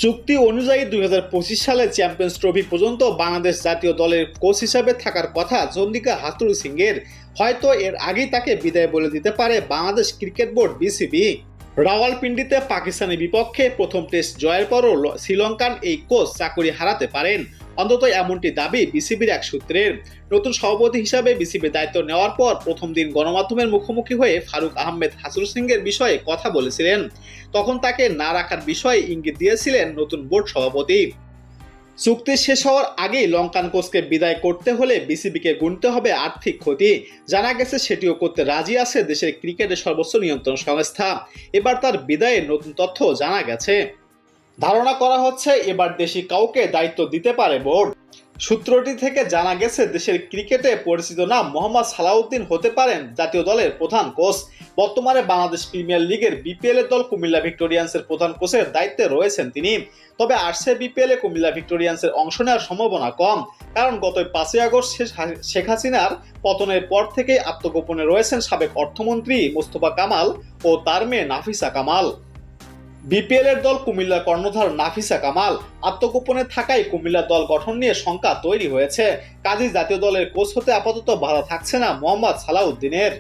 চুক্তি অনুযায়ী 2025 সালে চ্যাম্পিয়ন্স ট্রফি পর্যন্ত বাংলাদেশ জাতীয় দলের কোচ হিসাবে থাকার কথা চন্ডিকা হাথুরু সিংয়ের। হয়তো এর আগেই তাকে বিদায় বলে দিতে পারে বাংলাদেশ ক্রিকেট বোর্ড বিসিবি। রাওয়ালপিন্ডিতে পাকিস্তানের বিপক্ষে প্রথম টেস্ট জয়ের পরও শ্রীলঙ্কান এই কোচ চাকরি হারাতে পারেন, অন্তত এমনটি দাবি বিসিবির এক সূত্রের। নতুন সভাপতি হিসাবে বিসিবির দায়িত্ব নেওয়ার পর প্রথম দিন গণমাধ্যমের মুখোমুখি হয়ে ফারুক আহমেদ হাথুরু সিংয়ের বিষয়ে কথা বলেছিলেন। তখন তাকে না রাখার বিষয়ে ইঙ্গিত দিয়েছিলেন নতুন বোর্ড সভাপতি। চুক্তি শেষ হওয়ার আগেই লঙ্কান কোচকে বিদায় করতে হলে বিসিবিকে গুনতে হবে আর্থিক ক্ষতি। জানা গেছে সেটিও করতে রাজি আছে দেশের ক্রিকেটের সর্বোচ্চ নিয়ন্ত্রণ সংস্থা। এবার তার বিদায়ের নতুন তথ্য জানা গেছে। ধারণা করা হচ্ছে এবার দেশি কাউকে দায়িত্ব দিতে পারে বোর্ড। সূত্রটি থেকে জানা গেছে দেশের ক্রিকেটে পরিচিত নাম মোহাম্মদ সালাউদ্দিন হতে পারেন জাতীয় দলের প্রধান কোচ। বর্তমানে বাংলাদেশ প্রিমিয়ার লিগের বিপিএল এর দল কুমিল্লা ভিক্টোরিয়ান্সের প্রধান কোচের দায়িত্বে রয়েছেন তিনি। তবে আসছে বিপিএল এ কুমিল্লা ভিক্টোরিয়ান্সের অংশ নেওয়ার সম্ভাবনা কম, কারণ গত 5 আগস্ট শেখ হাসিনার পতনের পর থেকেই আত্মগোপনে রয়েছেন সাবেক অর্থমন্ত্রী মোস্তফা কামাল ও তার মেয়ে নাফিসা কামাল। বিপিএল এর দল কুমিল্লার কর্ণধার নাফিসা কামাল আত্মগোপনে থাকায় কুমিল্লার দল গঠন নিয়ে শঙ্কা তৈরি হয়েছে। কাজেই জাতীয় দলের কোচ হতে আপাতত বাধা থাকছে না মোহাম্মদ সালাউদ্দিনের।